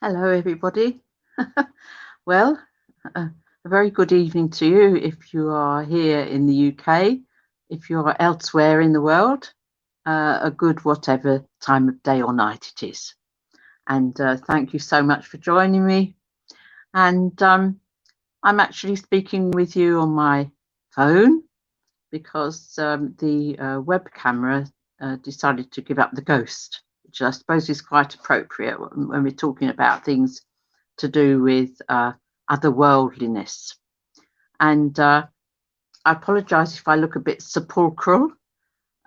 Hello, everybody. Well, a very good evening to you if you are here in the UK. If you are elsewhere in the world, a good whatever time of day or night it is. And thank you so much for joining me. And I'm actually speaking with you on my phone because the web camera decided to give up the ghost, which I suppose is quite appropriate when we're talking about things to do with otherworldliness. And I apologise if I look a bit sepulchral.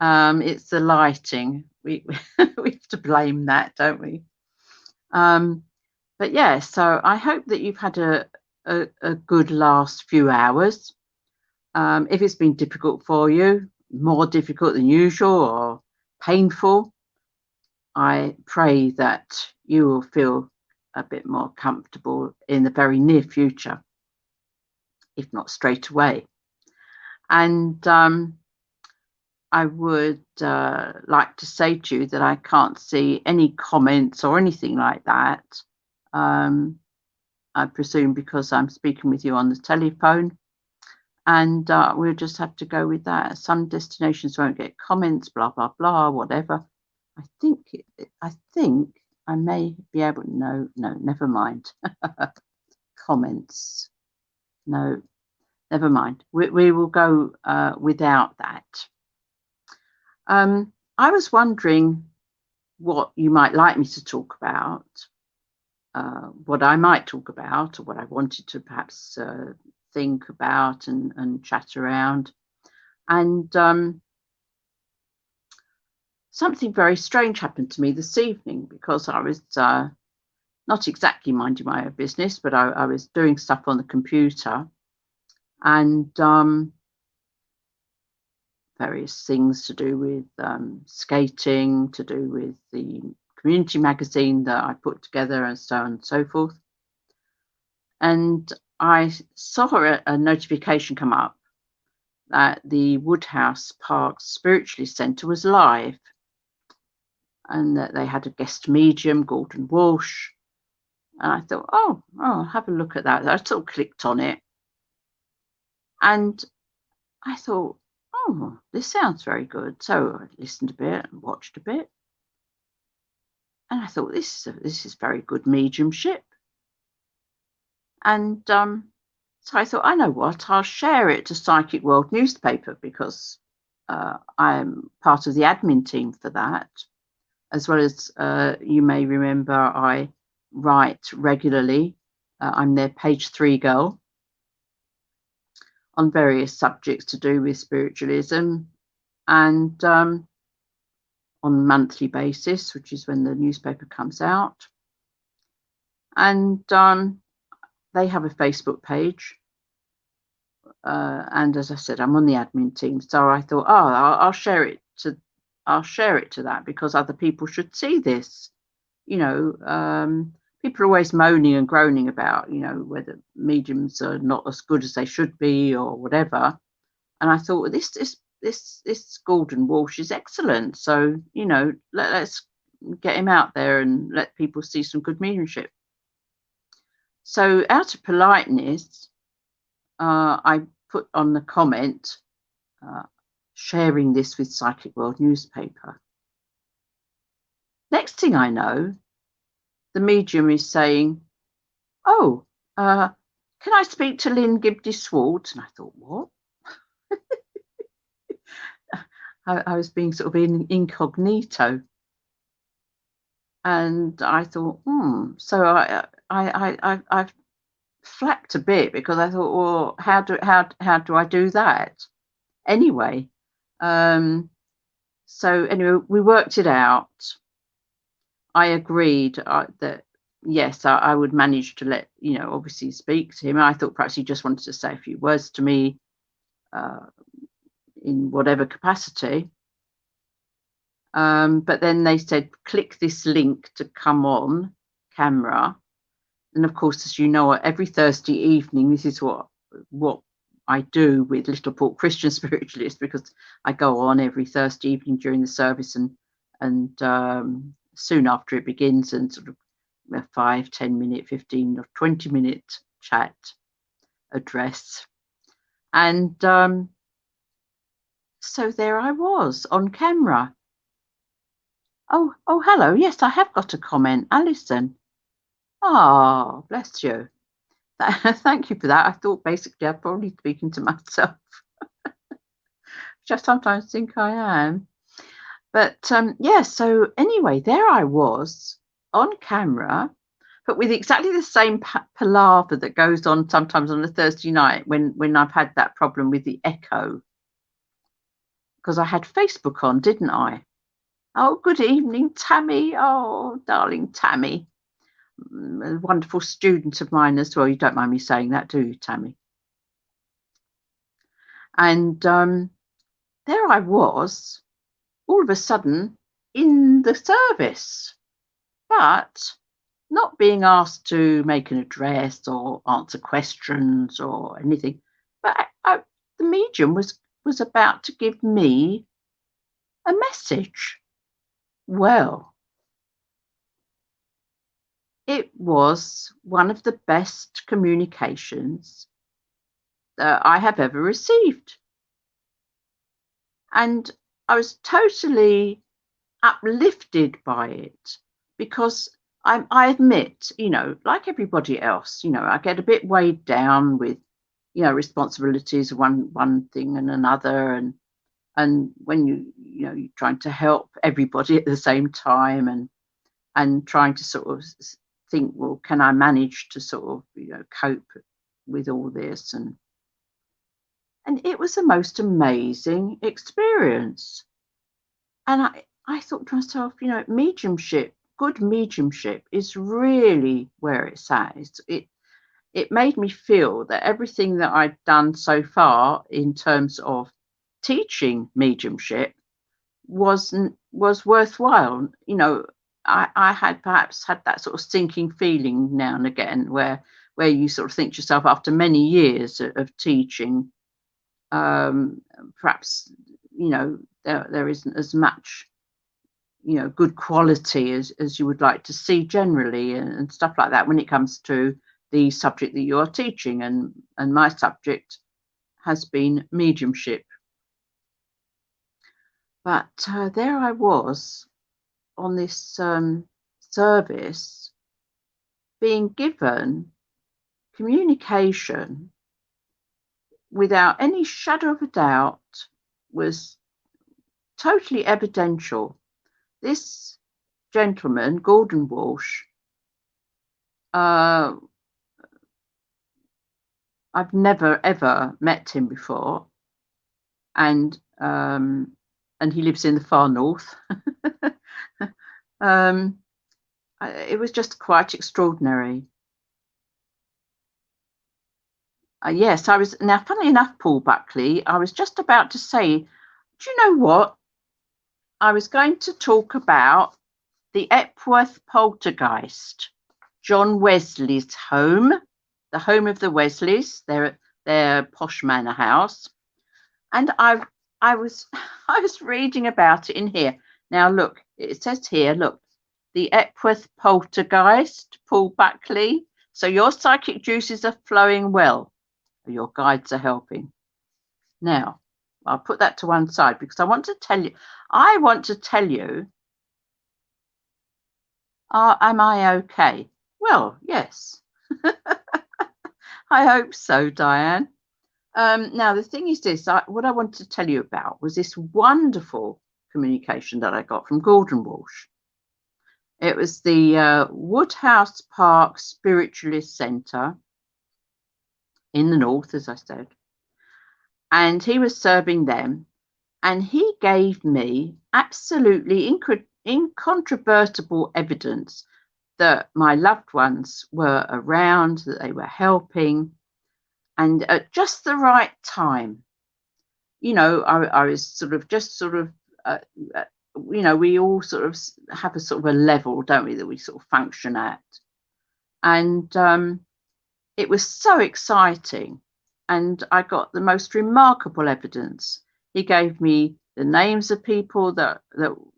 It's the lighting. We we have to blame that, don't we? But yeah, so I hope that you've had a good last few hours. If it's been difficult for you, more difficult than usual or painful, I pray that you will feel a bit more comfortable in the very near future, if not straight away. And I would like to say to you that I can't see any comments or anything like that. I presume because I'm speaking with you on the telephone, and we'll just have to go with that. Some destinations won't get comments, blah blah blah, whatever. I think I may be able. No, never mind. Comments. No, never mind. We will go without that. I was wondering what you might like me to talk about, what I might talk about, or what I wanted to perhaps think about and chat around. And something very strange happened to me this evening because I was not exactly minding my own business, but I was doing stuff on the computer, and various things to do with skating, to do with the community magazine that I put together, and so on and so forth. And I saw a notification come up that the Woodhouse Park Spiritualist Centre was live, and that they had a guest medium, Gordon Walsh. And I thought, oh, I'll have a look at that. I sort of clicked on it, and I thought, oh, this sounds very good. So I listened a bit and watched a bit, and I thought, this is very good mediumship. And so I thought, I know what, I'll share it to Psychic World newspaper, because I'm part of the admin team for that, as well as you may remember I write regularly. I'm their page 3 girl on various subjects to do with spiritualism, and on a monthly basis, which is when the newspaper comes out. And they have a Facebook page. And as I said, I'm on the admin team. So I thought, I'll share it to that, because other people should see this. You know, people are always moaning and groaning about, you know, whether mediums are not as good as they should be or whatever. And I thought, this Gordon Walsh is excellent. So, you know, let's get him out there and let people see some good mediumship. So out of politeness, I put on the comment, sharing this with Psychic World newspaper. Next thing I know, the medium is saying, oh, can I speak to Lynn Gibb-de? And I thought, what? I was being sort of incognito. And I thought, so I flapped a bit, because I thought, well, how do I do that anyway? So anyway, we worked it out. I agreed that yes, I would manage to let, you know, obviously speak to him. I thought perhaps he just wanted to say a few words to me in whatever capacity. But then they said, click this link to come on camera. And of course, as you know, every Thursday evening, this is what I do with Little Port Christian Spiritualist, because I go on every Thursday evening during the service and soon after it begins, and sort of a 5, 10 minute, 15 or 20 minute chat address. And so there I was on camera. Oh, hello. Yes, I have got a comment. Alison. Oh, bless you. Thank you for that. I thought basically I'm probably speaking to myself, which I sometimes think I am. But yeah, so anyway, there I was on camera, but with exactly the same palaver that goes on sometimes on a Thursday night when I've had that problem with the echo. Because I had Facebook on, didn't I? Oh, good evening, Tammy. Oh, darling Tammy. A wonderful student of mine as well. You don't mind me saying that, do you, Tammy? And there I was, all of a sudden, in the service, but not being asked to make an address or answer questions or anything. But the medium was about to give me a message. Well, it was one of the best communications that I have ever received. And I was totally uplifted by it because I admit, like everybody else, I get a bit weighed down with, responsibilities, one thing and another. And when you're trying to help everybody at the same time and trying to sort of think, well, can I manage to sort of, cope with all this? And it was the most amazing experience. And I thought to myself, mediumship, good mediumship is really where it's at. It made me feel that everything that I'd done so far in terms of teaching mediumship was worthwhile. I had perhaps had that sort of sinking feeling now and again where you sort of think to yourself after many years of teaching, perhaps there isn't as much good quality as you would like to see generally and stuff like that when it comes to the subject that you are teaching, and my subject has been mediumship. But there I was on this service being given communication without any shadow of a doubt, was totally evidential. This gentleman, Gordon Walsh, I've never ever met him before, and he lives in the far north. It was just quite extraordinary. Yes, I was. Now, funnily enough, Paul Buckley, I was just about to say, do you know what? I was going to talk about the Epworth poltergeist, John Wesley's home, the home of the Wesleys, their posh manor house. And I was reading about it in here. Now, look, it says here, look, the Epworth poltergeist, Paul Buckley. So your psychic juices are flowing well. Your guides are helping. Now, I'll put that to one side because I want to tell you, am I okay? Well, yes. I hope so, Diane. Now, the thing is this, what I wanted to tell you about was this wonderful communication that I got from Gordon Walsh. It was the Woodhouse Park Spiritualist Centre in the north, as I said. And he was serving them. And he gave me absolutely incontrovertible evidence that my loved ones were around, that they were helping, and at just the right time. I was we all sort of have a sort of a level, don't we, that we sort of function at. And it was so exciting. And I got the most remarkable evidence. He gave me the names of people that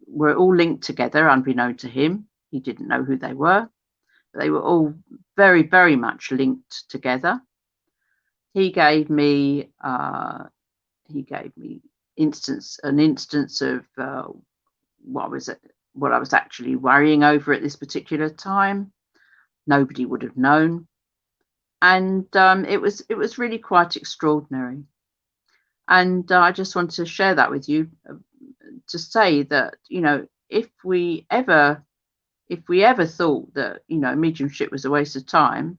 were all linked together, unbeknown to him. He didn't know who they were. they were all very, very much linked together. He gave me an instance of what I was actually worrying over at this particular time. Nobody would have known, and it was really quite extraordinary. And I just wanted to share that with you, to say that, you know, if we ever thought that, you know, mediumship was a waste of time,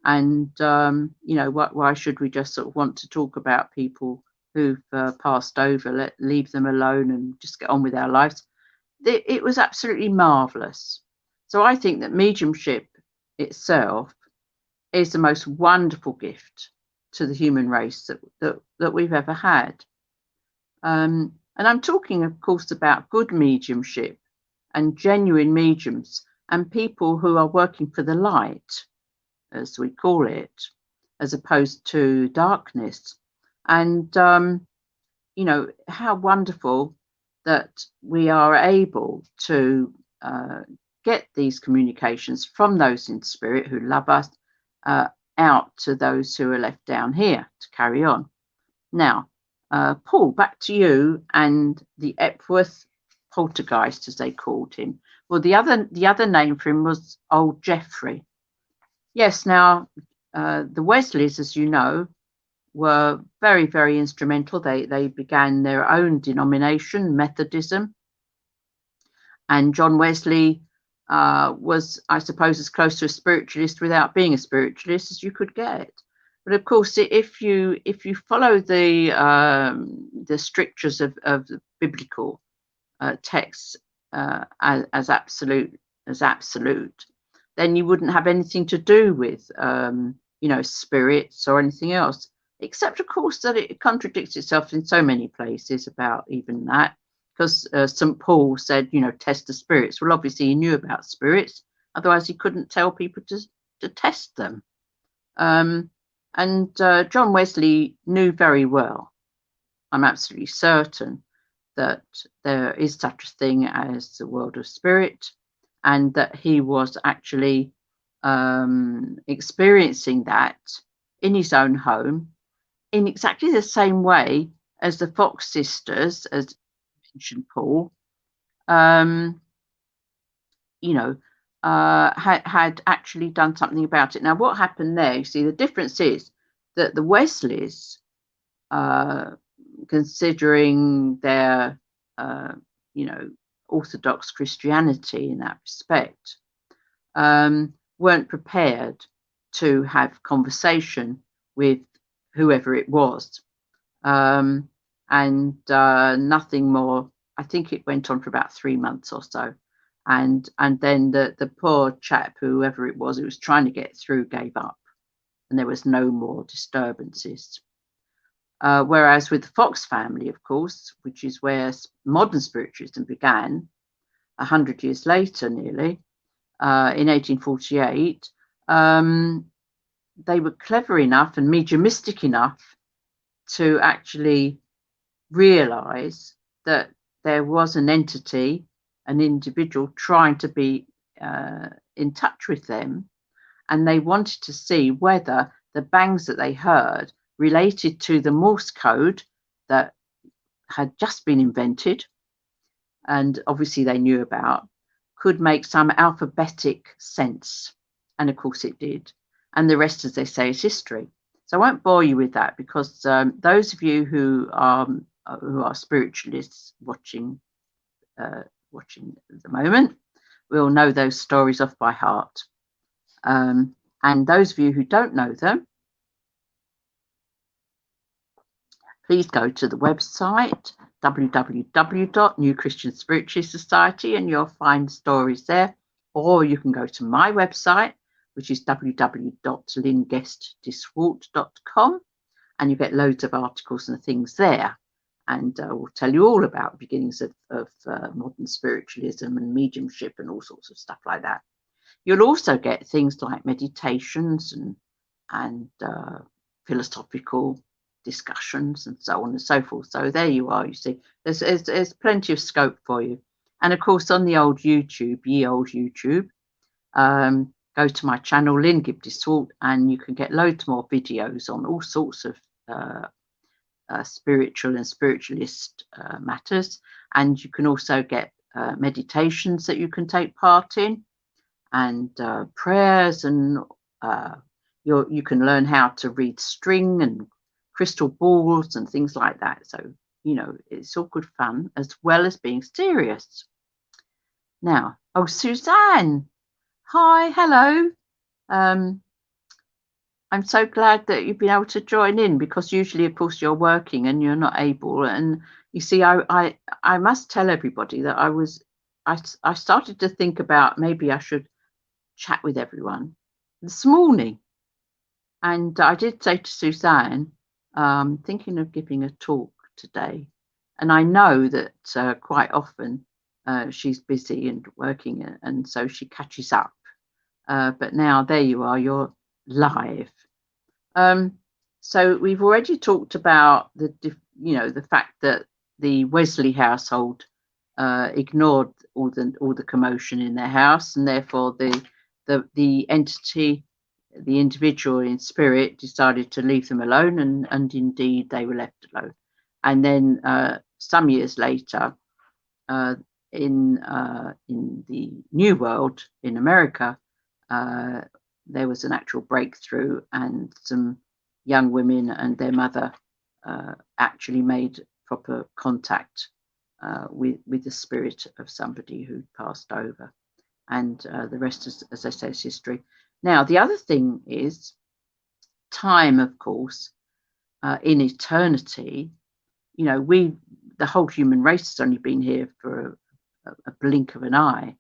and you know, why should we just sort of want to talk about people who've passed over, leave them alone and just get on with our lives? It was absolutely marvelous. So I think that mediumship itself is the most wonderful gift to the human race that we've ever had. And I'm talking, of course, about good mediumship and genuine mediums and people who are working for the light, as we call it, as opposed to darkness. And, you know, how wonderful that we are able to get these communications from those in spirit who love us out to those who are left down here to carry on. Now, Paul, back to you and the Epworth poltergeist, as they called him. Well, the other name for him was Old Jeffrey. Yes, now the Wesleys, as you know, were very, very instrumental. They began their own denomination, Methodism, and John Wesley was, I suppose, as close to a spiritualist without being a spiritualist as you could get. But of course, if you follow the strictures of the biblical texts as absolute, then you wouldn't have anything to do with you know, spirits or anything else. Except, of course, that it contradicts itself in so many places about even that. Because St. Paul said, you know, test the spirits. Well, obviously he knew about spirits, otherwise he couldn't tell people to test them. And John Wesley knew very well, I'm absolutely certain, that there is such a thing as the world of spirit, and that he was actually experiencing that in his own home in exactly the same way as the Fox sisters, as mentioned Paul, you know, had actually done something about it. Now, what happened there, you see, the difference is that the Wesleys, considering their, you know, Orthodox Christianity in that respect, weren't prepared to have conversation with whoever it was. And nothing more. I think it went on for about 3 months or so. And then the poor chap, whoever it was trying to get through, gave up, and there was no more disturbances. Whereas with the Fox family, of course, which is where modern spiritualism began 100 years later, nearly, in 1848, they were clever enough and mediumistic enough to actually realize that there was an entity, an individual trying to be in touch with them, and they wanted to see whether the bangs that they heard related to the Morse code that had just been invented, and obviously they knew about, could make some alphabetic sense. And of course it did. And the rest, as they say, is history. So I won't bore you with that, because those of you who are spiritualists watching at the moment will know those stories off by heart. And those of you who don't know them, please go to the website www.New Christian Spiritualist Society, and you'll find stories there. Or you can go to my website, which is www.lynguestdeswalt.com, and you get loads of articles and things there. And we'll tell you all about the beginnings of modern spiritualism and mediumship and all sorts of stuff like that. You'll also get things like meditations and philosophical discussions and so on and so forth. So there you are. You see, there's plenty of scope for you. And of course, on the old YouTube, go to my channel, Lynn Gibb-de, and you can get loads more videos on all sorts of spiritual and spiritualist matters. And you can also get meditations that you can take part in, and prayers, and you can learn how to read string and crystal balls and things like that. So, you know, it's all good fun as well as being serious. Now, oh, Suzanne, hi, hello. I'm so glad that you've been able to join in, because usually, of course, you're working and you're not able. And you see, I must tell everybody that I started to think about maybe I should chat with everyone this morning. And I did say to Suzanne, thinking of giving a talk today. And I know that quite often she's busy and working, and so she catches up. But now there you are, you're live. So we've already talked about the fact that the Wesley household ignored all the commotion in their house, and therefore the entity, the individual in spirit, decided to leave them alone, and indeed they were left alone. And then some years later, in the New World in America, there was an actual breakthrough, and some young women and their mother actually made proper contact with the spirit of somebody who passed over. And the rest, as I say, is history. Now, the other thing is time, of course, in eternity. You know, the whole human race has only been here for a blink of an eye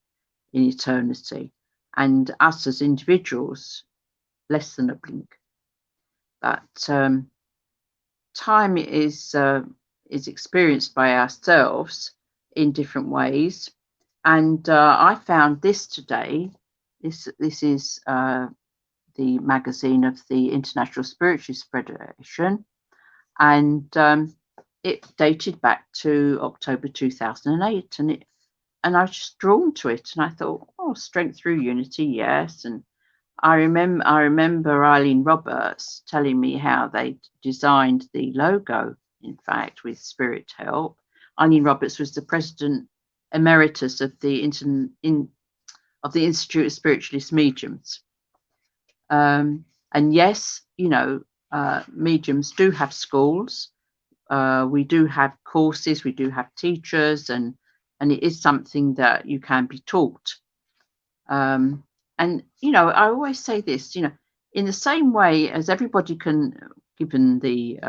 in eternity, and us as individuals, less than a blink. But time is experienced by ourselves in different ways. And I found this today. This is the magazine of the International Spiritualist Federation, and it dated back to October 2008, and I was just drawn to it, and I thought, oh, strength through unity, yes. And I remember Eileen Roberts telling me how they designed the logo, in fact, with spirit help. Eileen Roberts was the president emeritus of the Institute of Spiritualist Mediums. And yes, you know, mediums do have schools. We do have courses. We do have teachers, and it is something that you can be taught. And, you know, I always say this, you know, in the same way as everybody can, given the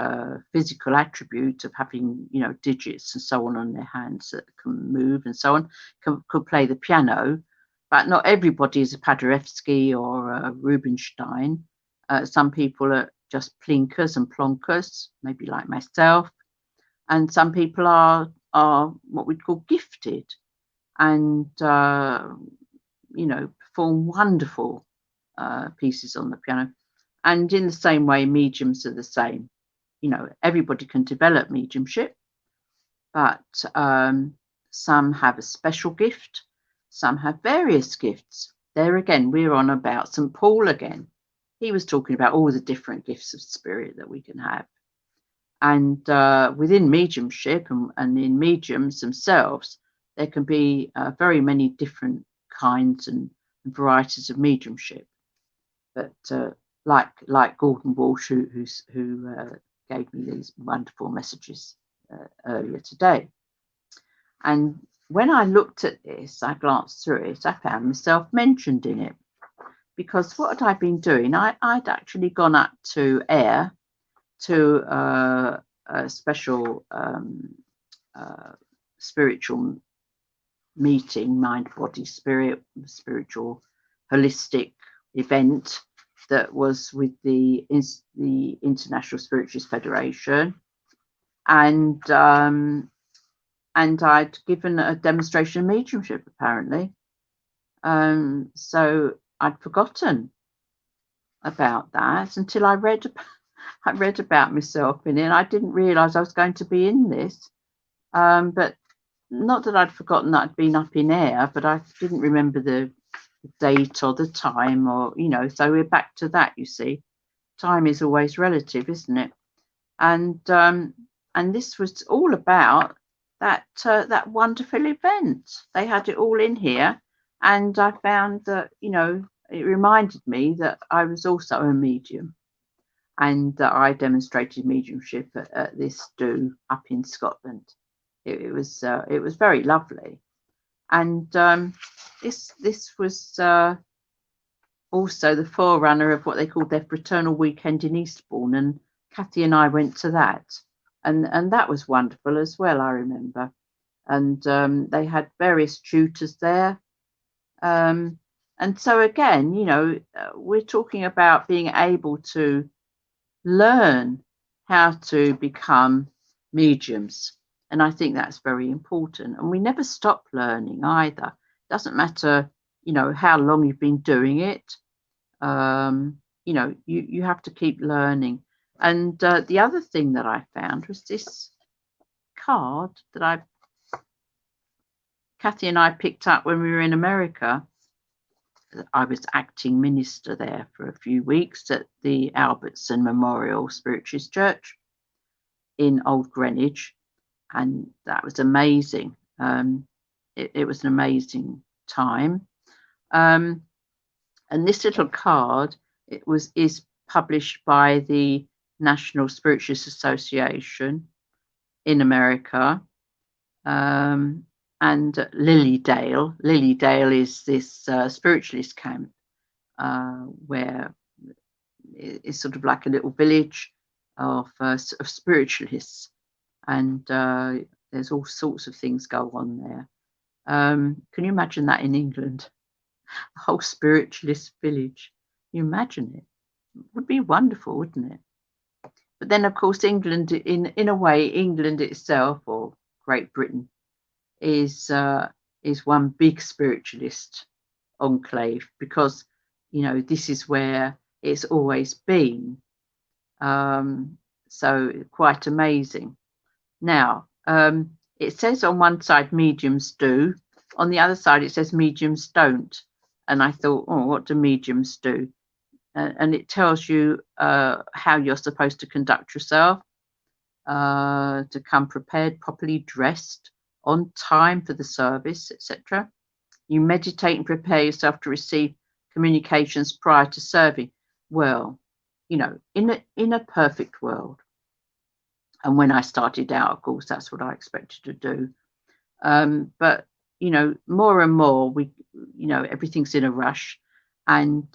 physical attribute of having, you know, digits and so on their hands that can move and so on, could play the piano, but not everybody is a Paderewski or a Rubinstein. Some people are just plinkers and plonkers, maybe like myself. And some people are what we'd call gifted, and you know, perform wonderful pieces on the piano. And in the same way, mediums are the same. You know, everybody can develop mediumship, but some have a special gift, some have various gifts. There again, we're on about St. Paul again. He was talking about all the different gifts of spirit that we can have. And within mediumship and in mediums themselves, there can be very many different kinds and varieties of mediumship. But like Gordon Walsh, who gave me these wonderful messages earlier today. And when I looked at this, I glanced through it, I found myself mentioned in it. Because what had I been doing? I'd actually gone up to air to a special spiritual meeting, mind, body, spirit, spiritual, holistic event that was with the International Spiritualist Federation, and I'd given a demonstration of mediumship apparently, so I'd forgotten about that until I read about myself in it, and I didn't realise I was going to be in this. But not that I'd forgotten that I'd been up in air, but I didn't remember the date or the time, or so we're back to that. You see, time is always relative, isn't it? And this was all about that wonderful event. They had it all in here, and I found that it reminded me that I was also a medium, and that I demonstrated mediumship at this do up in Scotland. It was very lovely, and this was also the forerunner of what they called their fraternal weekend in Eastbourne, and Kathy and I went to that, and that was wonderful as well, I remember. And they had various tutors there, and so again, we're talking about being able to learn how to become mediums, and I think that's very important. And we never stop learning either. Doesn't matter, how long you've been doing it. You have to keep learning. And the other thing that I found was this card that Kathy and I picked up when we were in America. I was acting minister there for a few weeks at the Albertson Memorial Spiritualist Church in Old Greenwich, and that was amazing. It was an amazing time. And this little card is published by the National Spiritualist Association in America, and Lilydale. Lilydale is this spiritualist camp where it's sort of like a little village of spiritualists, and there's all sorts of things go on there. Can you imagine that in England? A whole spiritualist village. Can you imagine it? It would be wonderful, wouldn't it? But then, of course, England, in a way, England itself, or Great Britain, is one big spiritualist enclave, because this is where it's always been. So quite amazing. Now, it says on one side mediums do, on the other side it says mediums don't, and I thought, oh, what do mediums do? And it tells you how you're supposed to conduct yourself, to come prepared, properly dressed, on time for the service, etc. You meditate and prepare yourself to receive communications prior to serving. Well, in a perfect world, and when I started out, of course, that's what I expected to do. But more and more, everything's in a rush, and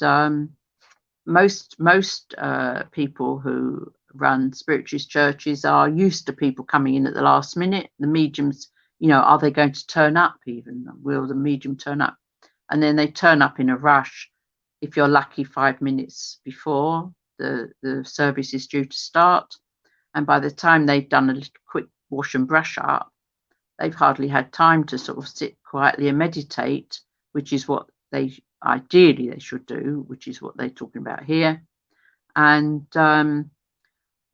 most people who run spiritualist churches are used to people coming in at the last minute. The mediums, are they going to turn up even? Will the medium turn up? And then they turn up in a rush. If you're lucky, 5 minutes before the service is due to start. And by the time they've done a little quick wash and brush up, they've hardly had time to sort of sit quietly and meditate, which is what ideally they should do, which is what they're talking about here. And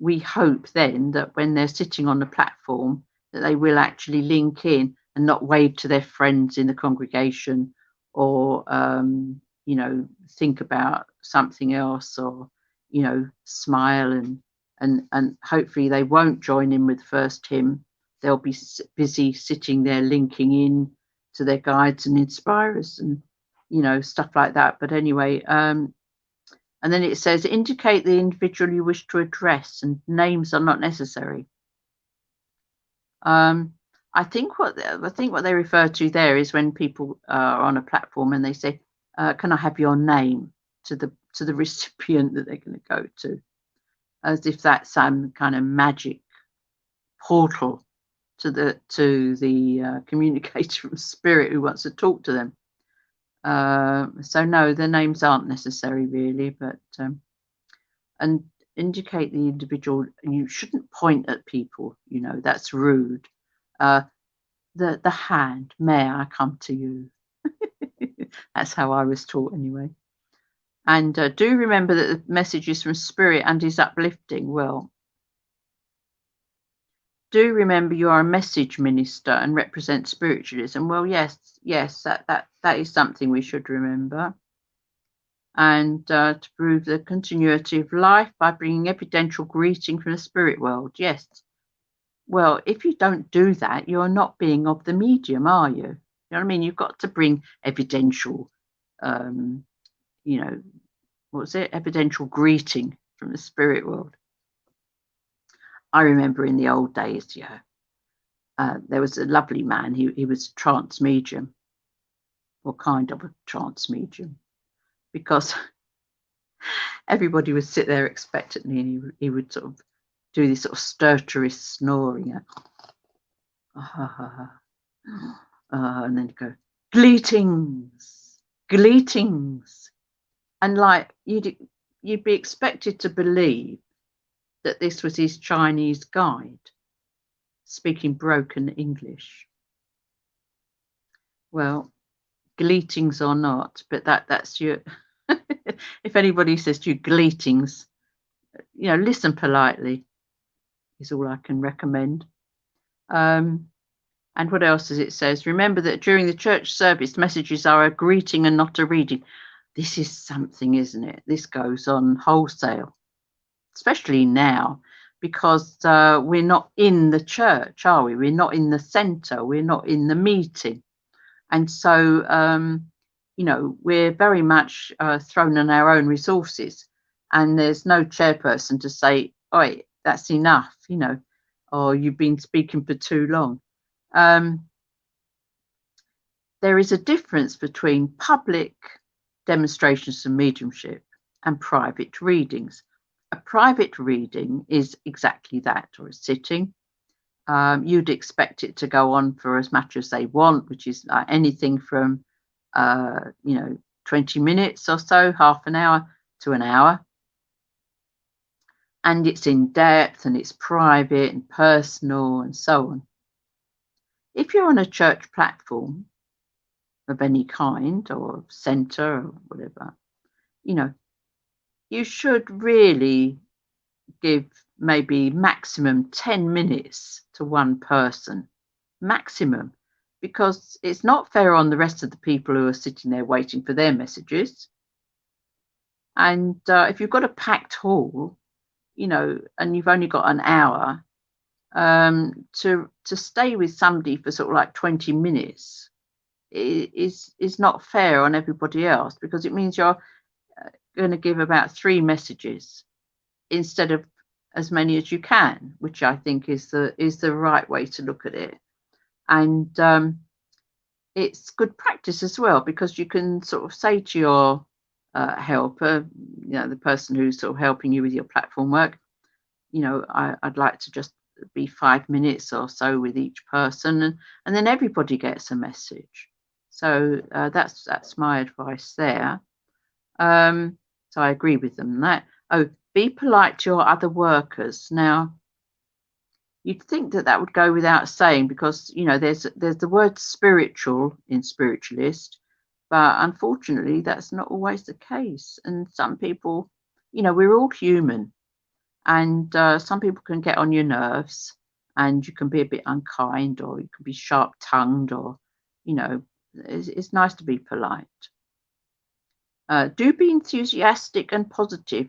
we hope then that when they're sitting on the platform, that they will actually link in and not wave to their friends in the congregation, or think about something else, or smile, and hopefully they won't join in with the first hymn. They'll be busy sitting there linking in to their guides and inspirers, and stuff like that. But anyway, and then it says indicate the individual you wish to address, and names are not necessary. I think what they refer to there is when people are on a platform and they say, "Can I have your name?" to the recipient that they're going to go to, as if that's some kind of magic portal to the communicator from spirit who wants to talk to them. So no, the names aren't necessary really, but and indicate the individual. You shouldn't point at people, that's rude. The hand, may I come to you? That's how I was taught anyway. And do remember that the message is from spirit and is uplifting. Well, Do remember you are a message minister and represent spiritualism. Well, yes, that is something we should remember. And to prove the continuity of life by bringing evidential greeting from the spirit world. Yes. Well, if you don't do that, you're not being of the medium, are you? You know what I mean? You've got to bring evidential, you know, what's it? Evidential greeting from the spirit world. I remember in the old days, there was a lovely man. He was a trance medium, or kind of a trance medium, because everybody would sit there expectantly, and he would sort of do this sort of stertorous snoring, and then go, greetings, greetings, and like you'd be expected to believe that this was his Chinese guide speaking broken English. Well, greetings or not, but that's your. If anybody says to you greetings, listen politely is all I can recommend. And what else does it says? Remember that during the church service, messages are a greeting and not a reading. This is something, isn't it? This goes on wholesale, especially now, because we're not in the church, are we? We're not in the centre. We're not in the meeting. And so, we're very much thrown on our own resources, and there's no chairperson to say, "Oi, that's enough," or "You've been speaking for too long." There is a difference between public demonstrations of mediumship and private readings. A private reading is exactly that, or a sitting. You'd expect it to go on for as much as they want, which is anything from 20 minutes or so, half an hour to an hour. And it's in depth and it's private and personal and so on. If you're on a church platform of any kind or centre or whatever, you should really give maybe maximum 10 minutes to one person, maximum, because it's not fair on the rest of the people who are sitting there waiting for their messages. And if you've got a packed hall, and you've only got an hour, to stay with somebody for sort of like 20 minutes is not fair on everybody else, because it means you're going to give about 3 messages instead of as many as you can, which I think is the right way to look at it. And it's good practice as well, because you can sort of say to your helper, the person who's sort of helping you with your platform work, I'd like to just be 5 minutes or so with each person, and then everybody gets a message. So that's my advice there. So I agree with them that. Oh, be polite to your other workers. Now, you'd think that would go without saying, because there's the word spiritual in spiritualist, but unfortunately that's not always the case. And some people, we're all human, and some people can get on your nerves, and you can be a bit unkind, or you can be sharp-tongued, or it's nice to be polite. Do be enthusiastic and positive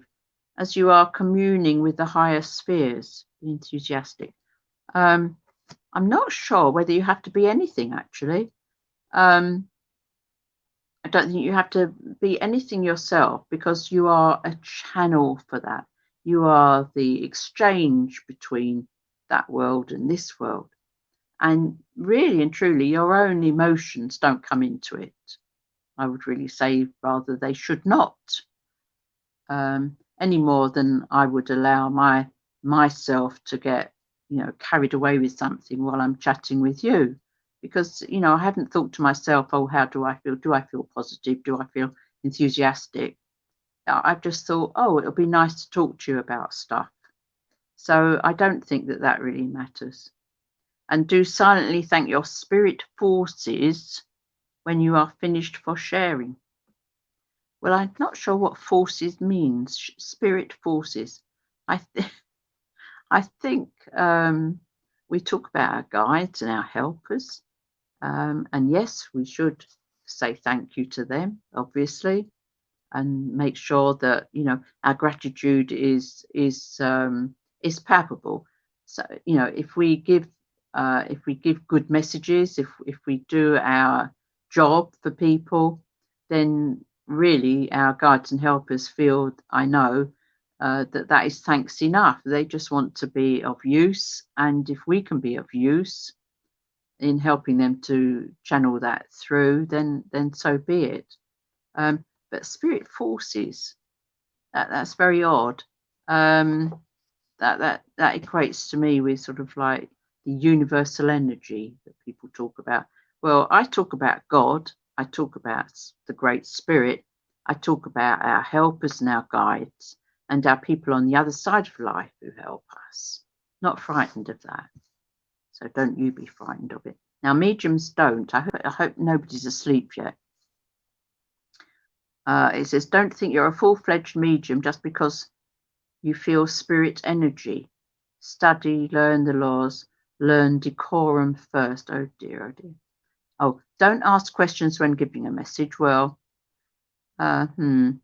as you are communing with the higher spheres. Be enthusiastic. I'm not sure whether you have to be anything, actually. I don't think you have to be anything yourself, because you are a channel for that. You are the exchange between that world and this world. And really and truly, your own emotions don't come into it. I would really say rather they should not, any more than I would allow myself to get carried away with something while I'm chatting with you, because I haven't thought to myself, oh, how do I feel? Do I feel positive? Do I feel enthusiastic? I've just thought, oh, it'll be nice to talk to you about stuff. So I don't think that really matters. And do silently thank your spirit forces when you are finished for sharing. Well, I'm not sure what forces means. Spirit forces. I think we talk about our guides and our helpers. And yes, we should say thank you to them, obviously, and make sure that our gratitude is palpable. So if we give good messages, if we do our job for people, then really our guides and helpers feel, I know, that is thanks enough. They just want to be of use, and if we can be of use in helping them to channel that through, then so be it. But spirit forces, that's very odd. That equates to me with sort of like the universal energy that people talk about. Well, I talk about God, I talk about the Great Spirit, I talk about our helpers and our guides and our people on the other side of life who help us. Not frightened of that. So don't you be frightened of it. Now, mediums don't. I hope nobody's asleep yet. It says, don't think you're a full-fledged medium just because you feel spirit energy. Study, learn the laws, learn decorum first. Oh dear, oh dear. Oh, don't ask questions when giving a message. Well, and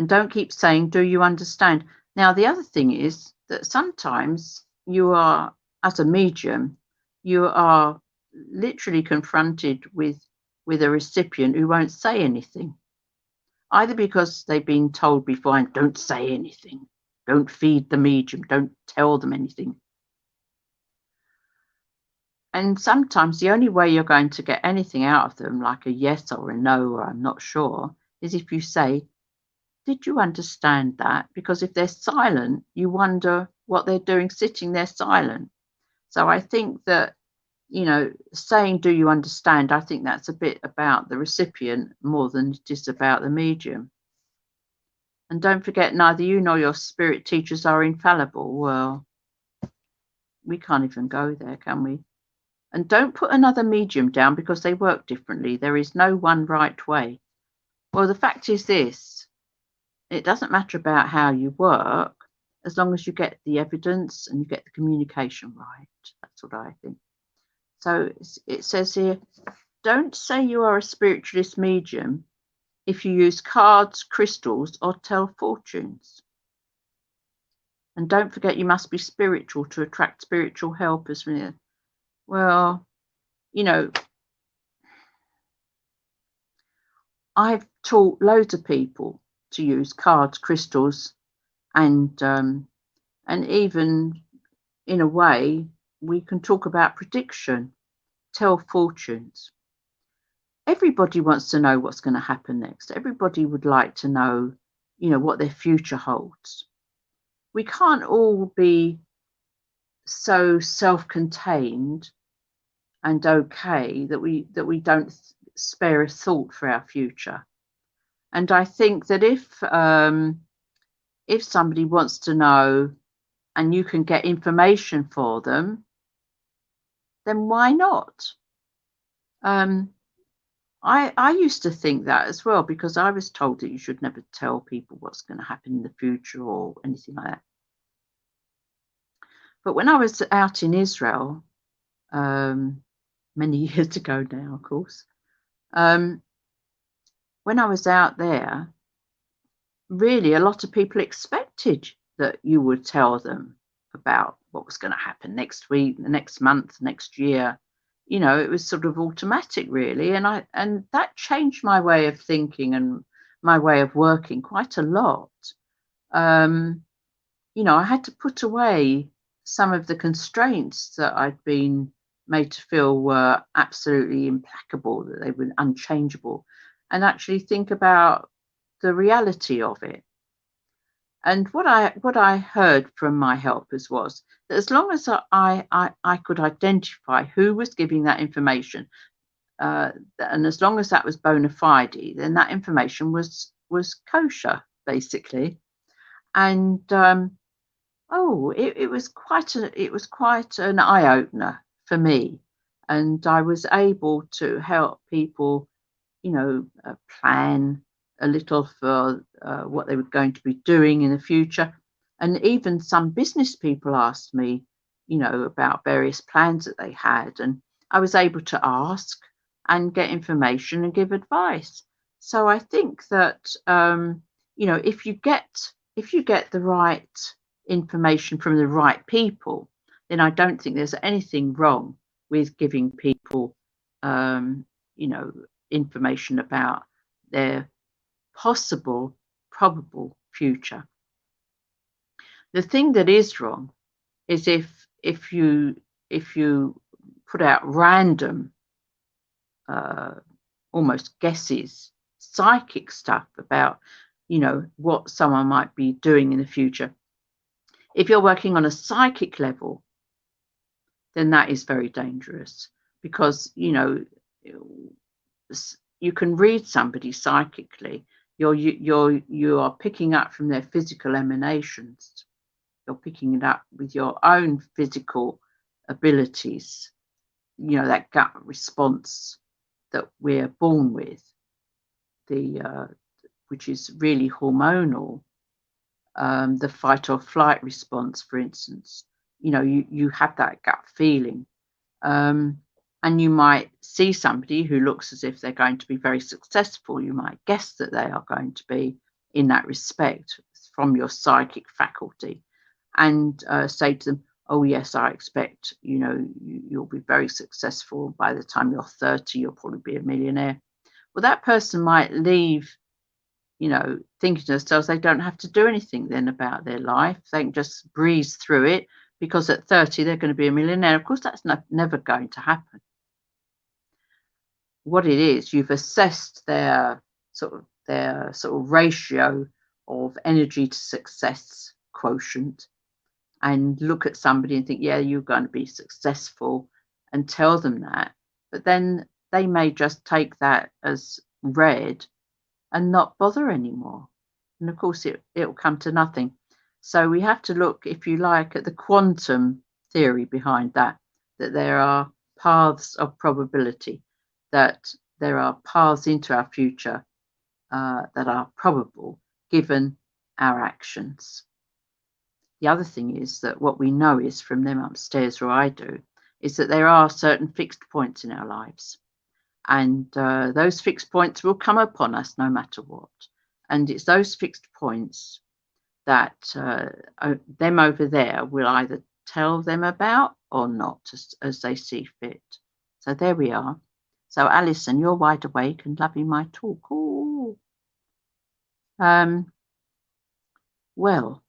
don't keep saying, do you understand? Now, the other thing is that sometimes you are, as a medium, you are literally confronted with a recipient who won't say anything, either because they've been told before, don't say anything, don't feed the medium, don't tell them anything. And sometimes the only way you're going to get anything out of them, like a yes or a no or I'm not sure, is if you say, did you understand that? Because if they're silent, you wonder what they're doing sitting there silent. So I think that, saying, do you understand? I think that's a bit about the recipient more than it is about the medium. And don't forget, neither you nor your spirit teachers are infallible. Well, we can't even go there, can we? And don't put another medium down because they work differently. There is no one right way. Well, the fact is this. It doesn't matter about how you work as long as you get the evidence and you get the communication right. That's what I think. So it says here, don't say you are a spiritualist medium if you use cards, crystals, or tell fortunes. And don't forget you must be spiritual to attract spiritual helpers from you. Well, I've taught loads of people to use cards, crystals, and even in a way we can talk about prediction, tell fortunes. Everybody wants to know what's going to happen next. Everybody would like to know, what their future holds. We can't all be so self-contained and okay that we don't spare a thought for our future. And I think that if somebody wants to know and you can get information for them, then why not? I used to think that as well, because I was told that you should never tell people what's going to happen in the future or anything like that. But when I was out in Israel, many years ago now, of course, when I was out there, really a lot of people expected that you would tell them about what was going to happen next week, the next month, next year. It was sort of automatic, really, and that changed my way of thinking and my way of working quite a lot. I had to put away some of the constraints that I'd been made to feel were absolutely implacable, that they were unchangeable, and actually think about the reality of it. And what I heard from my helpers was that as long as I could identify who was giving that information, and as long as that was bona fide, then that information was kosher, basically. And it was quite an eye opener for me, and I was able to help people, plan a little for what they were going to be doing in the future. And even some business people asked me, you know, about various plans that they had, and I was able to ask and get information and give advice. So I think that you know, if you get the right information from the right people, then I don't think there's anything wrong with giving people you know, information about their possible, probable future. The thing that is wrong is if you put out random, uh, almost guesses, psychic stuff about, you know, what someone might be doing in the future. If you're working on a psychic level, then that is very dangerous, because, you know, you can read somebody psychically. You are picking up from their physical emanations. You're picking it up with your own physical abilities, you know, that gut response that we're born with, the which is really hormonal. The fight or flight response, for instance, you know, you have that gut feeling, and you might see somebody who looks as if they're going to be very successful. You might guess that they are going to be in that respect from your psychic faculty, and say to them, oh yes, I expect, you know, you'll be very successful. By the time you're 30, you'll probably be a millionaire. Well, that person might leave, you know, thinking to themselves they don't have to do anything then about their life. They can just breeze through it, because at 30 they're going to be a millionaire. Of course, that's never going to happen. What it is, you've assessed their sort of ratio of energy to success quotient, and look at somebody and think, yeah, you're going to be successful, and tell them that. But then they may just take that as read and not bother anymore. And of course, it'll come to nothing. So we have to look, if you like, at the quantum theory behind that, that there are paths of probability, that there are paths into our future that are probable given our actions. The other thing is that what we know is from them upstairs, or I do, is that there are certain fixed points in our lives. And those fixed points will come upon us no matter what. And it's those fixed points that them over there will either tell them about or not, as they see fit. So there we are. So Alison, you're wide awake and loving my talk. Ooh. Well,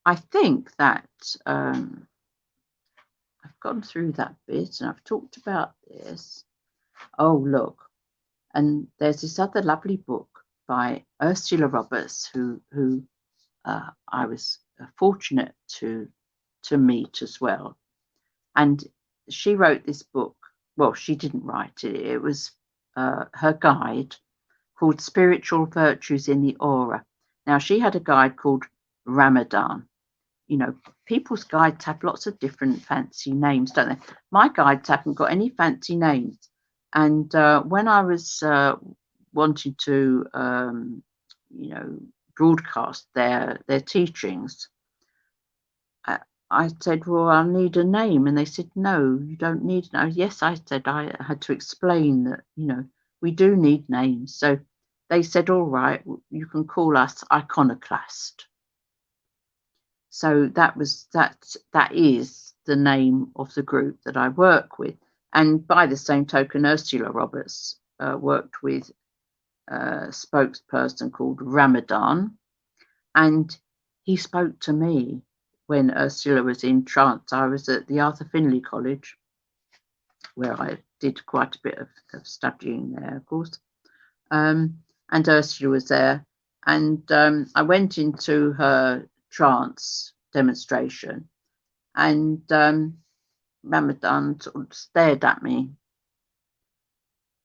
I think that I've gone through that bit and I've talked about this. Oh, look. And there's this other lovely book by Ursula Roberts, who I was fortunate to meet as well. And she wrote this book. Well, she didn't write it. It was her guide called Spiritual Virtues in the Aura. Now, she had a guide called Ramadan. You know, people's guides have lots of different fancy names, don't they? My guides haven't got any fancy names. And when I was wanting to, you know, broadcast their teachings, I said, well, I'll need a name. And they said, no, you don't need no. Yes, I said, I had to explain that, you know, we do need names. So they said, all right, you can call us Iconoclast. So that is the name of the group that I work with. And by the same token, Ursula Roberts worked with a spokesperson called Ramadan, and he spoke to me when Ursula was in trance. I was at the Arthur Findlay College, where I did quite a bit of studying there, of course. And Ursula was there, and I went into her trance demonstration, and Ramadan sort of stared at me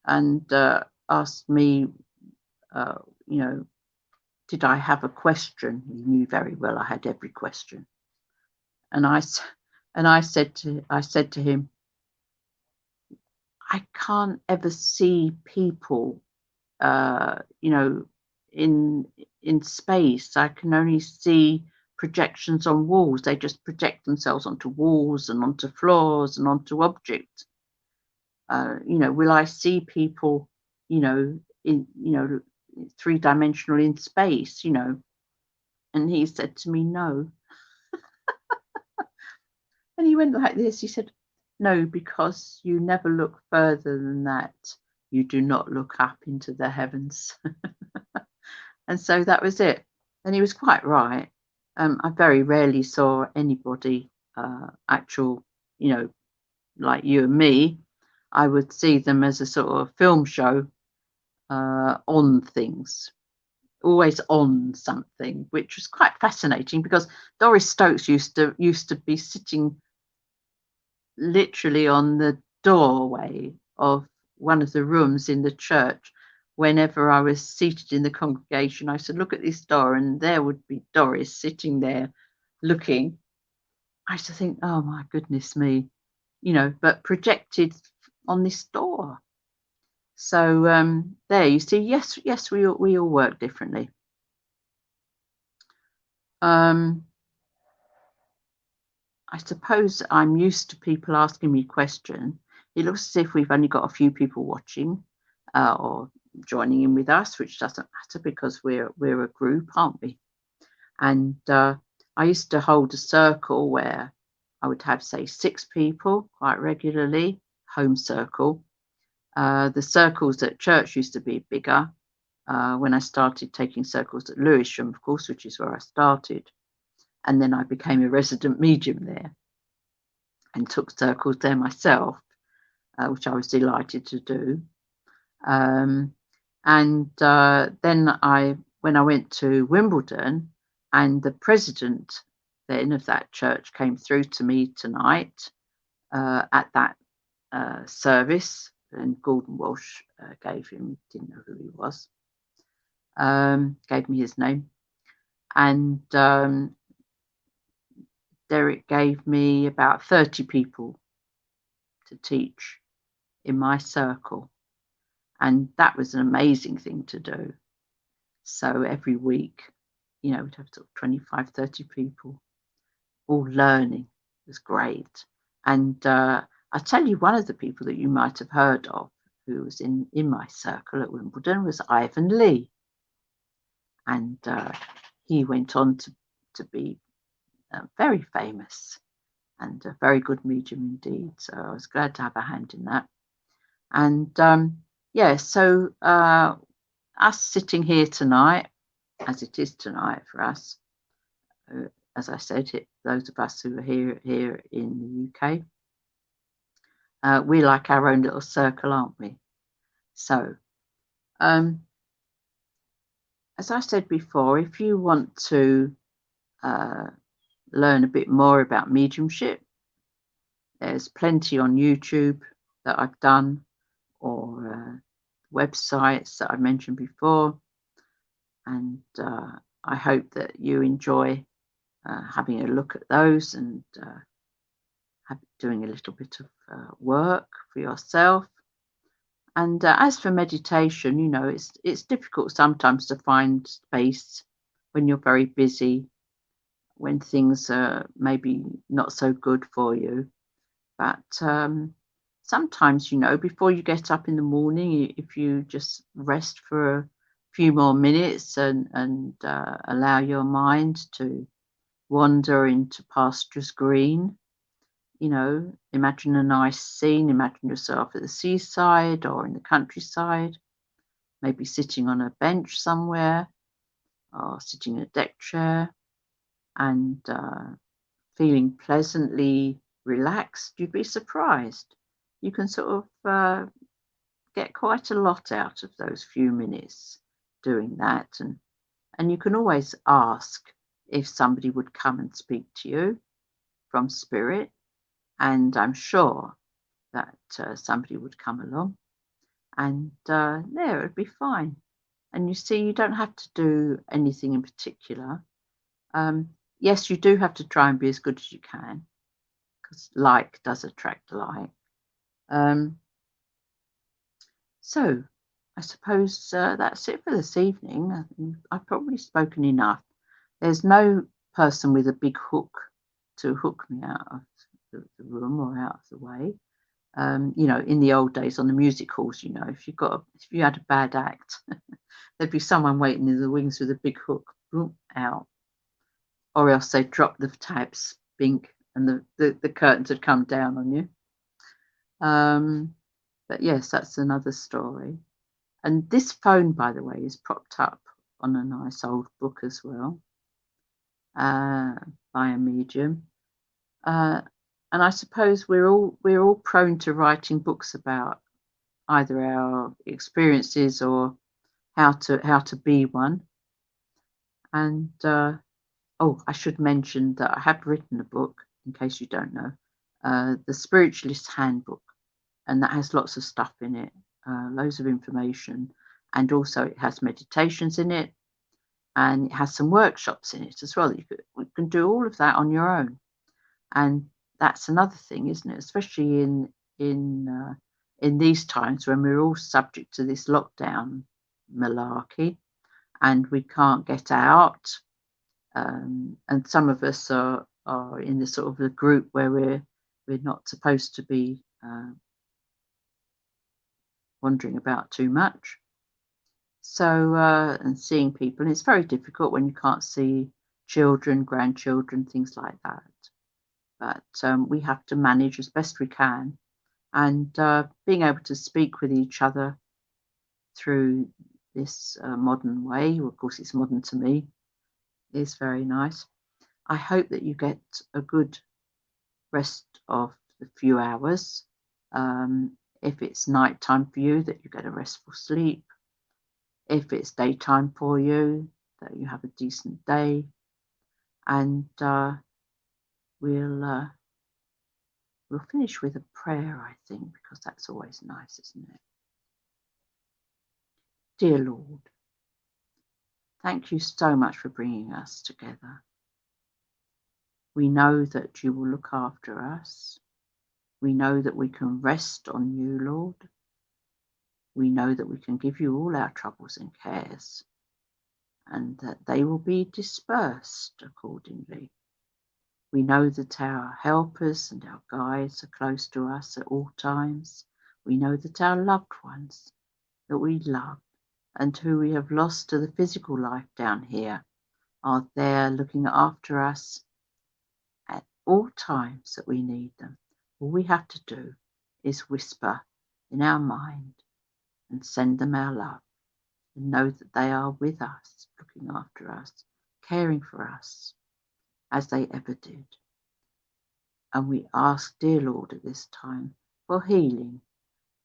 and asked me, you know, did I have a question? He knew very well I had every question. And I said to him, I can't ever see people, you know, in space. I can only see projections on walls. They just project themselves onto walls and onto floors and onto objects. Will I see people, in, 3-dimensional in space, And he said to me, no. And he went like this. He said, no, because you never look further than that. You do not look up into the heavens. And so that was it. And he was quite right. I very rarely saw anybody actual, like you and me. I would see them as a sort of film show on things, always on something, which was quite fascinating because Doris Stokes used to be sitting literally on the doorway of one of the rooms in the church. Whenever I was seated in the congregation, I said, look at this door, and there would be Doris sitting there looking. I used to think, oh my goodness me, but projected on this door. So there you see, yes, we all work differently. I suppose I'm used to people asking me questions. It looks as if we've only got a few people watching or joining in with us, which doesn't matter because we're a group, aren't we? And I used to hold a circle where I would have, say, 6 people quite regularly, home circle. The circles at church used to be bigger when I started taking circles at Lewisham, of course, which is where I started. And then I became a resident medium there and took circles there myself, which I was delighted to do. Then when I went to Wimbledon, and the president then of that church came through to me tonight at that service, and Gordon Walsh didn't know who he was, gave me his name, and Derek gave me about 30 people to teach in my circle. And that was an amazing thing to do. So every week, we'd have sort of 25, 30 people all learning. It was great. And I'll tell you, one of the people that you might have heard of who was in my circle at Wimbledon was Ivan Lee. And he went on to be very famous and a very good medium indeed. So I was glad to have a hand in that. And so us sitting here tonight, as it is tonight for us, as I said, those of us who are here in the UK, we're like our own little circle, aren't we? So, as I said before, if you want to learn a bit more about mediumship, there's plenty on YouTube that I've done, or websites that I mentioned before, and I hope that you enjoy having a look at those and doing a little bit of work for yourself. And as for meditation, it's difficult sometimes to find space when you're very busy, when things are maybe not so good for you. But sometimes, before you get up in the morning, if you just rest for a few more minutes and allow your mind to wander into pastures green, imagine a nice scene, imagine yourself at the seaside or in the countryside, maybe sitting on a bench somewhere or sitting in a deck chair and feeling pleasantly relaxed. You'd be surprised. You can sort of get quite a lot out of those few minutes doing that. And you can always ask if somebody would come and speak to you from spirit. And I'm sure that somebody would come along and it would be fine. And you see, you don't have to do anything in particular. Yes, you do have to try and be as good as you can, because like does attract like. So I suppose that's it for this evening. I've probably spoken enough. There's no person with a big hook to hook me out of the room or out of the way. You know, in the old days on the music halls, you know, if you had a bad act, there'd be someone waiting in the wings with a big hook, boom, out, or else they'd drop the tabs, bink, and the curtains had come down on you. But yes, that's another story. And this phone, by the way, is propped up on a nice old book as well, by a medium. And I suppose we're all prone to writing books about either our experiences or how to be one. And I should mention that I have written a book, in case you don't know, the Spiritualist Handbook, and that has lots of stuff in it, loads of information, and also it has meditations in it, and it has some workshops in it as well. You can do all of that on your own, and that's another thing, isn't it? Especially in these times when we're all subject to this lockdown malarkey, and we can't get out, and some of us are in the sort of the group where we're not supposed to be wandering about too much. So and seeing people, and it's very difficult when you can't see children, grandchildren, things like that. But we have to manage as best we can, and being able to speak with each other through this modern way, of course it's modern to me, is very nice. I hope that you get a good rest of the few hours. If it's nighttime for you, that you get a restful sleep. If it's daytime for you, that you have a decent day. And we'll finish with a prayer, I think, because that's always nice, isn't it? Dear Lord, thank you so much for bringing us together. We know that you will look after us. We know that we can rest on you, Lord. We know that we can give you all our troubles and cares, and that they will be dispersed accordingly. We know that our helpers and our guides are close to us at all times. We know that our loved ones that we love and who we have lost to the physical life down here are there looking after us at all times that we need them. All we have to do is whisper in our mind and send them our love, and know that they are with us, looking after us, caring for us as they ever did. And we ask, dear Lord, at this time for healing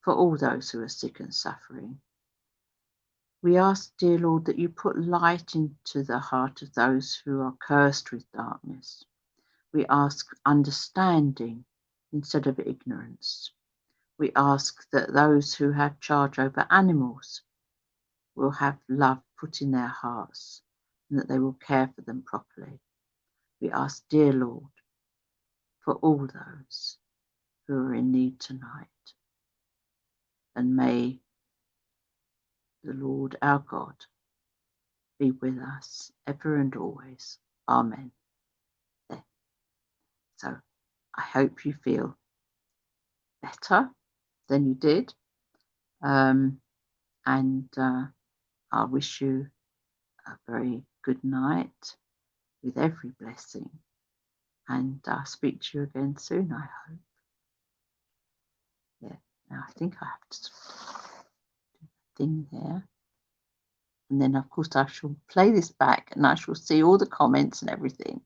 for all those who are sick and suffering. We ask, dear Lord, that you put light into the heart of those who are cursed with darkness. We ask understanding instead of ignorance. We ask that those who have charge over animals will have love put in their hearts, and that they will care for them properly. We ask, dear Lord, for all those who are in need tonight. And may the Lord our God be with us ever and always. Amen. There. So I hope you feel better than you did. And I wish you a very good night with every blessing. And I'll speak to you again soon, I hope. Yeah, now I think I have to do the thing there. And then, of course, I shall play this back and I shall see all the comments and everything.